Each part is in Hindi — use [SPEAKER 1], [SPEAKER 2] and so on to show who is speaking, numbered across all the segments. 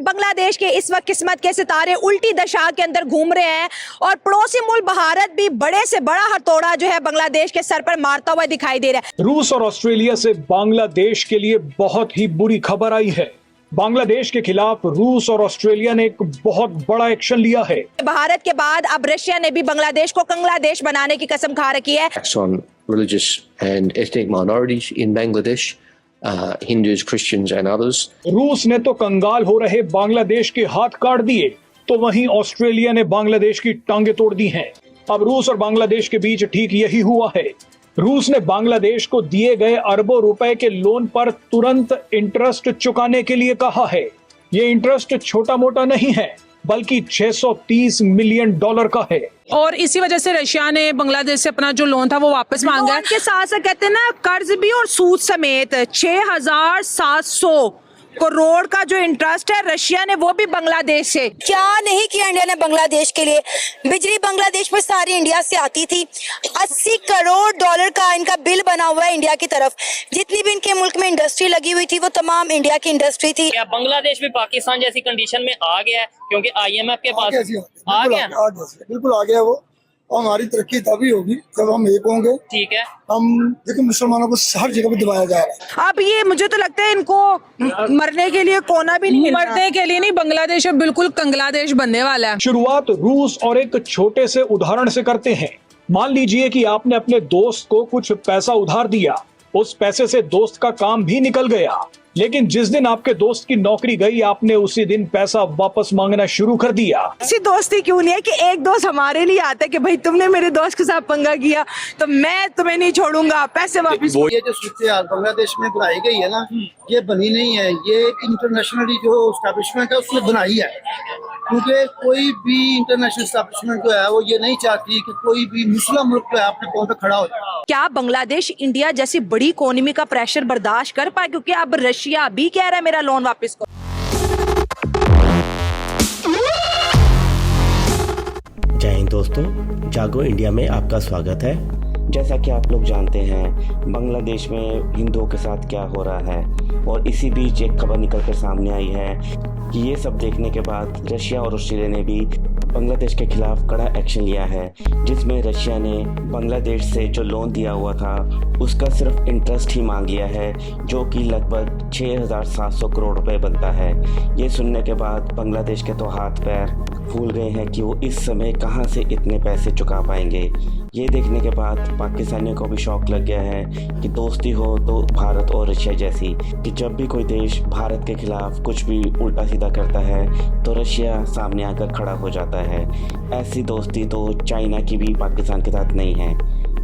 [SPEAKER 1] बांग्लादेश के इस वक्त किस्मत के सितारे उल्टी दशा के अंदर घूम रहे हैं और पड़ोसी मुल्क भारत भी बड़े से बड़ा हथौड़ा जो है बांग्लादेश के सर पर मारता हुआ दिखाई दे रहा है।
[SPEAKER 2] रूस और ऑस्ट्रेलिया से बांग्लादेश के लिए बहुत ही बुरी खबर आई है। बांग्लादेश के खिलाफ रूस और ऑस्ट्रेलिया ने एक बहुत बड़ा एक्शन लिया है।
[SPEAKER 1] भारत के बाद अब रशिया ने भी बांग्लादेश को कंगलादेश बनाने की कसम खा रखी है।
[SPEAKER 3] On religious and ethnic minorities in Bangladesh, Hindus, Christians and others.
[SPEAKER 2] रूस ने तो कंगाल हो रहे बांग्लादेश के हाथ काट दिए, तो वहीं ऑस्ट्रेलिया ने बांग्लादेश की टांगे तोड़ दी हैं। अब रूस और बांग्लादेश के बीच ठीक यही हुआ है। रूस ने बांग्लादेश को दिए गए अरबों रुपए के लोन पर तुरंत इंटरेस्ट चुकाने के लिए कहा है। ये इंटरेस्ट छोटा मोटा नहीं है, बल्कि $630 मिलियन का है।
[SPEAKER 4] और इसी वजह से रशिया ने बांग्लादेश से अपना जो लोन था वो वापस मांगा है।
[SPEAKER 1] के साथ साथ कहते हैं ना, कर्ज भी और सूद समेत 6,700 करोड़ का जो इंटरेस्ट है रशिया ने वो भी बांग्लादेश से।
[SPEAKER 5] क्या नहीं किया इंडिया ने बांग्लादेश के लिए। बिजली बांग्लादेश में सारी इंडिया से आती थी। $80 करोड़ का इनका बिल बना हुआ है इंडिया की तरफ। जितनी भी इनके मुल्क में इंडस्ट्री लगी हुई थी वो तमाम इंडिया की इंडस्ट्री थी।
[SPEAKER 6] क्या बांग्लादेश भी पाकिस्तान जैसी कंडीशन में आ गया है? क्योंकि IMF के पास आ गया ना?
[SPEAKER 7] बिल्कुल आ गया वो। और हमारी तरक्की तभी होगी जब हम एक होंगे।
[SPEAKER 6] ठीक है,
[SPEAKER 7] हम देखिए मुसलमानों को हर जगह पे दबाया जा रहा है।
[SPEAKER 1] अब ये मुझे तो लगता है इनको मरने के लिए कोना भी नहीं मिलना।
[SPEAKER 4] मरने के लिए नहीं, बांग्लादेश अब बिल्कुल कंगलादेश बनने वाला है।
[SPEAKER 2] शुरुआत रूस और एक छोटे से उदाहरण से करते हैं। मान लीजिए कि आपने अपने दोस्त को कुछ पैसा उधार दिया, उस पैसे से दोस्त का काम भी निकल गया, लेकिन जिस दिन आपके दोस्त की नौकरी गई, आपने उसी दिन पैसा वापस मांगना शुरू कर दिया।
[SPEAKER 1] ऐसी दोस्ती क्यों नहीं है कि एक दोस्त हमारे लिए आता है कि भाई तुमने मेरे दोस्त के साथ पंगा किया तो मैं तुम्हें नहीं छोड़ूंगा, पैसे वापस।
[SPEAKER 7] ये जो सूरत बांग्लादेश में बनाई गई है ना, ये बनी नहीं है, ये इंटरनेशनली जो एस्टैब्लिशमेंट है उसने बनाई है। क्योंकि कोई भी इंटरनेशनल एस्टैब्लिशमेंट जो है वो ये नहीं चाहती कि कोई भी मुस्लिम मुल्क जो है अपने पांव पे खड़ा हो जाए।
[SPEAKER 1] क्या बांग्लादेश इंडिया जैसी बड़ी इकोनॉमी का प्रेशर बर्दाश्त कर पाए? क्योंकि अब रशिया भी कह रहा है मेरा लोन वापस करो।
[SPEAKER 8] जय हिंद दोस्तों, जागो इंडिया में आपका स्वागत है। जैसा कि आप लोग जानते हैं बांग्लादेश में हिंदुओं के साथ क्या हो रहा है, और इसी बीच एक खबर निकलकर सामने आई है कि ये सब देखने के बाद रशिया और ऑस्ट्रेलिया ने भी बांग्लादेश के खिलाफ कड़ा एक्शन लिया है, जिसमें रशिया ने बांग्लादेश से जो लोन दिया हुआ था उसका सिर्फ इंटरेस्ट ही मांग लिया है, जो कि लगभग 6,700 करोड़ रुपए बनता है। ये सुनने के बाद बांग्लादेश के तो हाथ पैर फूल गए हैं कि वो इस समय कहां से इतने पैसे चुका पाएंगे। ये देखने के बाद पाकिस्तानियों को भी शौक लग गया है कि दोस्ती हो तो भारत और रशिया जैसी, कि जब भी कोई देश भारत के खिलाफ कुछ भी उल्टा सीधा करता है तो रशिया सामने आकर खड़ा हो जाता है। ऐसी दोस्ती तो चाइना की भी पाकिस्तान के साथ नहीं है।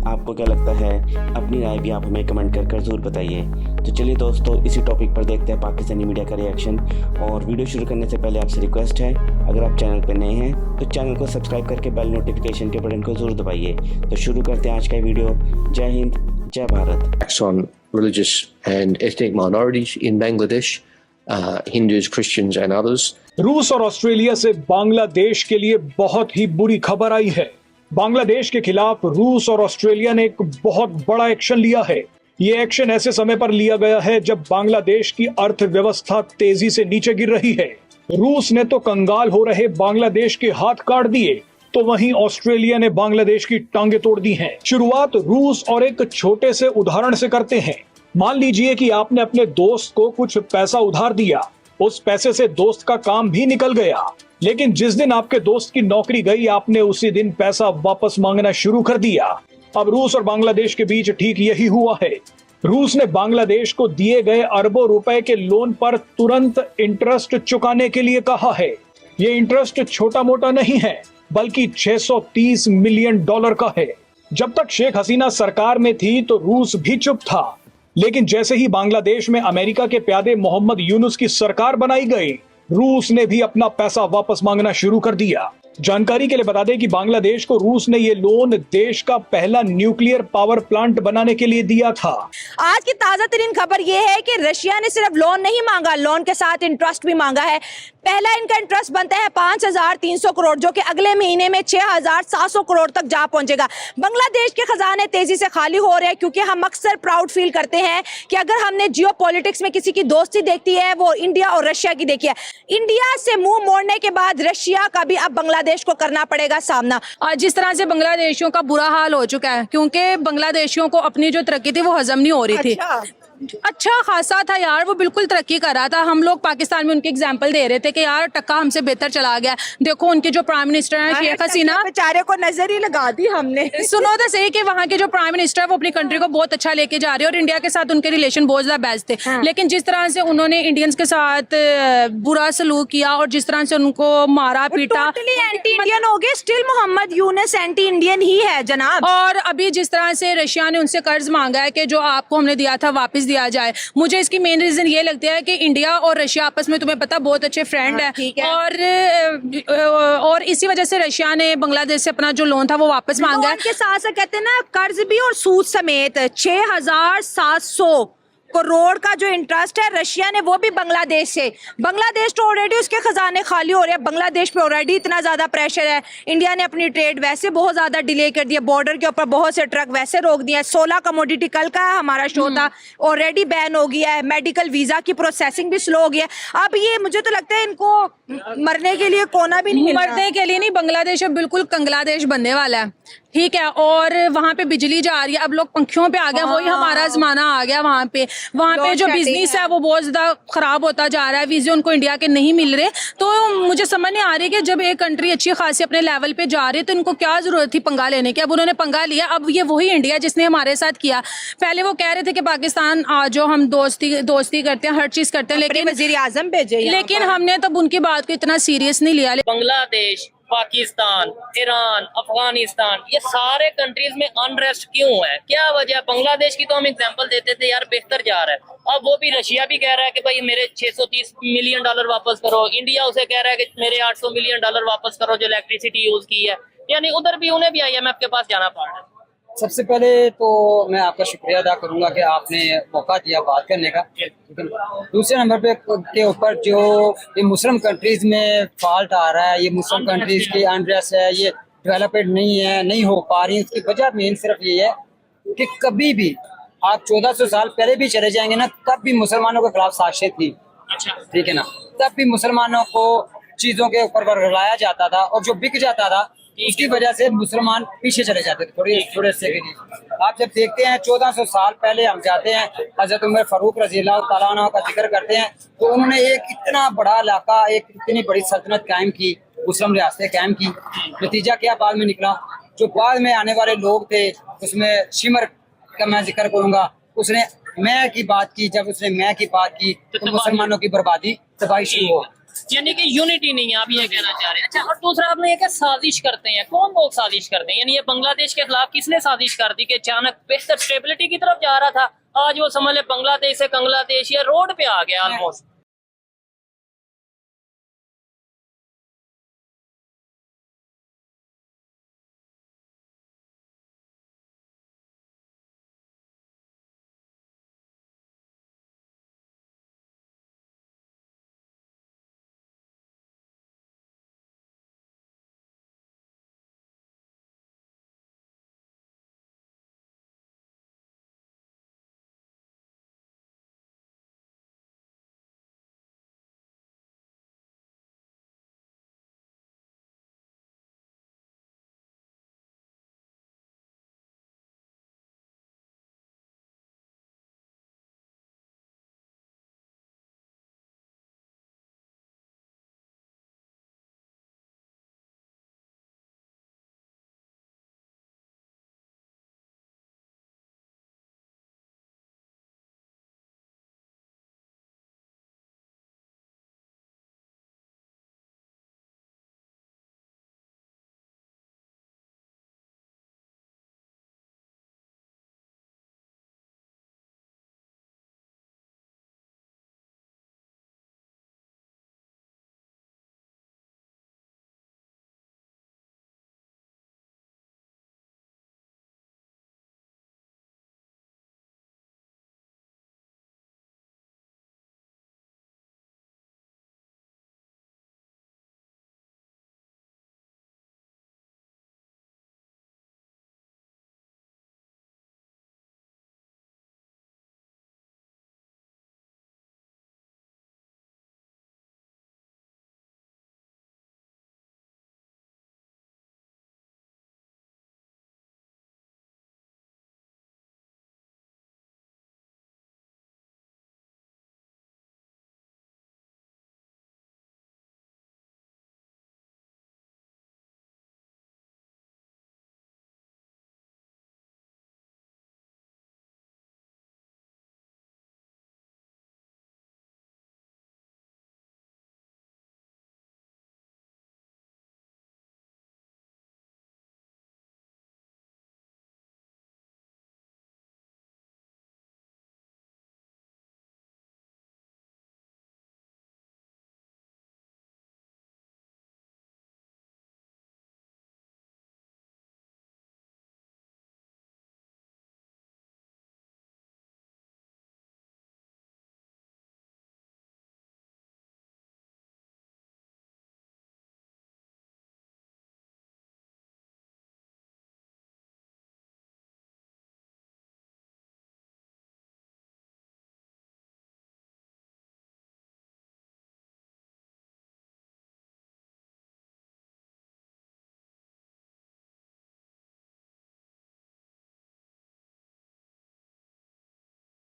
[SPEAKER 8] आपको क्या लगता है? अपनी राय भी आप हमें कमेंट कर जरूर बताइए। तो चलिए दोस्तों, इसी टॉपिक पर देखते हैं पाकिस्तानी मीडिया का रिएक्शन। और वीडियो शुरू करने से पहले आपसे रिक्वेस्ट है, अगर आप चैनल पर नए हैं तो चैनल को सब्सक्राइब करके बेल नोटिफिकेशन के बटन को जरूर दबाइए। तो शुरू करते हैं आज का वीडियो। जय हिंद, जय Bharat.
[SPEAKER 3] On religious and ethnic minorities in Bangladesh, Hindus, Christians and others.
[SPEAKER 2] रूस और ऑस्ट्रेलिया से बांग्लादेश के लिए बहुत ही बुरी खबर आई है। बांग्लादेश के खिलाफ रूस और ऑस्ट्रेलिया ने एक बहुत बड़ा एक्शन लिया है। ये एक्शन ऐसे समय पर लिया गया है जब बांग्लादेश की अर्थव्यवस्था तेजी से नीचे गिर रही है। रूस ने तो कंगाल हो रहे बांग्लादेश के हाथ काट दिए, तो वहीं ऑस्ट्रेलिया ने बांग्लादेश की टांगे तोड़ दी हैं। शुरुआत रूस और एक छोटे से उदाहरण से करते हैं। मान लीजिए कि आपने अपने दोस्त को कुछ पैसा उधार दिया, उस पैसे से दोस्त का काम भी निकल गया, लेकिन जिस दिन आपके दोस्त की नौकरी गई, आपने उसी दिन पैसा वापस मांगना शुरू कर दिया। अब रूस और बांग्लादेश के बीच ठीक यही हुआ है। रूस ने बांग्लादेश को दिए गए अरबों रुपए के लोन पर तुरंत इंटरेस्ट चुकाने के लिए कहा है। ये इंटरेस्ट छोटा मोटा नहीं है, बल्कि $630 मिलियन का है। जब तक शेख हसीना सरकार में थी तो रूस भी चुप था, लेकिन जैसे ही बांग्लादेश में अमेरिका के प्यादे मोहम्मद यूनुस की सरकार बनाई गई, रूस ने भी अपना पैसा वापस मांगना शुरू कर दिया। जानकारी के लिए बता दें कि बांग्लादेश को रूस ने ये लोन देश का पहला न्यूक्लियर पावर प्लांट बनाने के लिए दिया था।
[SPEAKER 1] आज की ताजा तरीन खबर यह है कि रशिया ने सिर्फ लोन नहीं मांगा, लोन के साथ इंटरेस्ट भी मांगा है। पहला इनका इंटरेस्ट बनता है 5,300 करोड़, जो कि अगले महीने में 6,700 करोड़ तक जा पहुंचेगा। बांग्लादेश के खजाने तेजी से खाली हो रहे हैं, क्योंकि हम अक्सर प्राउड फील करते हैं कि अगर हमने जियोपॉलिटिक्स में किसी की दोस्ती देखती है वो इंडिया और रशिया की देखी है। इंडिया से मुंह मोड़ने के बाद रशिया का भी अब बांग्लादेश को करना पड़ेगा सामना।
[SPEAKER 4] और जिस तरह से बांग्लादेशियों का बुरा हाल हो चुका है, क्योंकि बांग्लादेशियों को अपनी जो तरक्की थी वो हजम नहीं हो रही थी। अच्छा खासा था यार, वो बिल्कुल तरक्की कर रहा था। हम लोग पाकिस्तान में उनके एग्जाम्पल दे रहे थे कि यार टक्का हमसे बेहतर चला गया। देखो उनके जो प्राइम मिनिस्टर हैं शेख हसीना,
[SPEAKER 1] बेचारे को नजर ही लगा दी हमने।
[SPEAKER 4] सुनो तो सही कि वहाँ के जो प्राइम मिनिस्टर है वो अपनी कंट्री को बहुत अच्छा लेके जा रहे हैं और इंडिया के साथ उनके रिलेशन बहुत ज्यादा बेस्ट थे। लेकिन जिस तरह से उन्होंने इंडियंस के साथ बुरा सलूक किया और जिस तरह से उनको मारा पीटा,
[SPEAKER 1] एंटी इंडियन हो गए। Still Muhammad Yunus anti Indian ही है जनाब।
[SPEAKER 4] और अभी जिस तरह से रशिया ने उनसे कर्ज मांगा है कि जो आपको हमने दिया था वापस दिया जाए, मुझे इसकी मेन रीजन ये लगता है कि इंडिया और रशिया आपस में तुम्हें पता बहुत अच्छे फ्रेंड है। और इसी वजह से रशिया ने बांग्लादेश से अपना जो लोन था वो वापस मांगा है।
[SPEAKER 1] के साथ साथ कहते हैं ना, कर्ज भी और सूद समेत 6,700 करोड़ का जो इंटरेस्ट है रशिया ने, वो भी बांग्लादेश से। बांग्लादेश तो ऑलरेडी उसके खजाने खाली हो रहे हैं, बांग्लादेश पे ऑलरेडी इतना ज्यादा प्रेशर है। इंडिया ने अपनी ट्रेड वैसे बहुत ज्यादा डिले कर दिया, बॉर्डर के ऊपर बहुत से ट्रक वैसे रोक दिया। 16 कमोडिटी, कल का हमारा शो था, ऑलरेडी बैन हो गया है। मेडिकल वीजा की प्रोसेसिंग भी स्लो हो गया। अब ये मुझे तो लगता है इनको मरने के लिए कोना भी नहीं,
[SPEAKER 4] मरने के लिए नहीं, बांग्लादेश अब बिल्कुल कंग्लादेश बनने वाला है, ठीक है। और वहाँ पे बिजली जा रही है, अब लोग पंखियों पे आ गए, वही हमारा जमाना आ गया। वहाँ पे जो बिजनेस है वो बहुत ज्यादा खराब होता जा रहा है, वीजे उनको इंडिया के नहीं मिल रहे। तो मुझे समझ नहीं आ रही कि जब एक कंट्री अच्छी खासी अपने लेवल पे जा रही है तो इनको क्या जरूरत थी पंगा लेने की। अब उन्होंने पंगा लिया, अब ये वही इंडिया जिसने हमारे साथ किया। पहले वो कह रहे थे कि पाकिस्तान आ जाओ, हम दोस्ती करते हैं, हर चीज करते हैं, लेकिन
[SPEAKER 1] वजीर आजम भेजे,
[SPEAKER 4] लेकिन हमने तब उनकी बात को इतना सीरियस नहीं लिया।
[SPEAKER 6] बांग्लादेश, पाकिस्तान, ईरान, अफगानिस्तान, ये सारे कंट्रीज में अनरेस्ट क्यों है? क्या वजह? बांग्लादेश की तो हम एग्जांपल देते थे यार, बेहतर जा रहा है। अब वो भी रशिया भी कह रहा है कि भाई मेरे 630 मिलियन डॉलर वापस करो, इंडिया उसे कह रहा है कि मेरे 800 मिलियन डॉलर वापस करो जो इलेक्ट्रिसिटी यूज की है। यानी उधर भी उन्हें भी IMF के पास जाना पड़ रहा है।
[SPEAKER 9] सबसे पहले तो मैं आपका शुक्रिया अदा करूंगा कि आपने मौका दिया बात करने का। दूसरे नंबर पे के ऊपर जो ये मुस्लिम कंट्रीज में फॉल्ट आ रहा है, ये मुस्लिम कंट्रीज की अनरेस्ट है, ये डेवलपमेंट नहीं है, नहीं हो पा रही, उसकी वजह मेन सिर्फ ये है कि कभी भी आप 1400 साल पहले भी चले जाएंगे ना, तब भी मुसलमानों के खिलाफ साजिशें थी, ठीक है ना। तब भी मुसलमानों को चीजों के ऊपर रुलाया जाता था और जो बिक जाता था उसकी वजह से मुसलमान पीछे चले जाते थे थोड़े से के लिए। आप जब देखते हैं 1400 साल पहले हम जाते हैं, हजरत उमर फारूक रज़ी अल्लाह तआला अन्हु का जिक्र करते हैं, तो उन्होंने एक इतना बड़ा इलाका, एक इतनी बड़ी सल्तनत कायम की, मुस्लिम रियासतें कायम की। नतीजा क्या बाद में निकला? जो बाद में आने वाले लोग थे, उसमें शिमर का मैं जिक्र करूंगा, उसने मैं की बात की। जब उसने मैं की बात की तो मुसलमानों की बर्बादी, तबाही शुरू हो।
[SPEAKER 6] यानी कि यूनिटी नहीं है, आप ये कहना चाह रहे हैं। अच्छा, और दूसरा आपने ये क्या साजिश करते हैं, कौन लोग साजिश करते हैं? यानी ये बांग्लादेश के खिलाफ किसने साजिश कर दी कि अचानक बेहतर स्टेबिलिटी की तरफ जा रहा था, आज वो समझ ले बांग्लादेश से कंग्लादेश या रोड पे आ गया ऑलमोस्ट।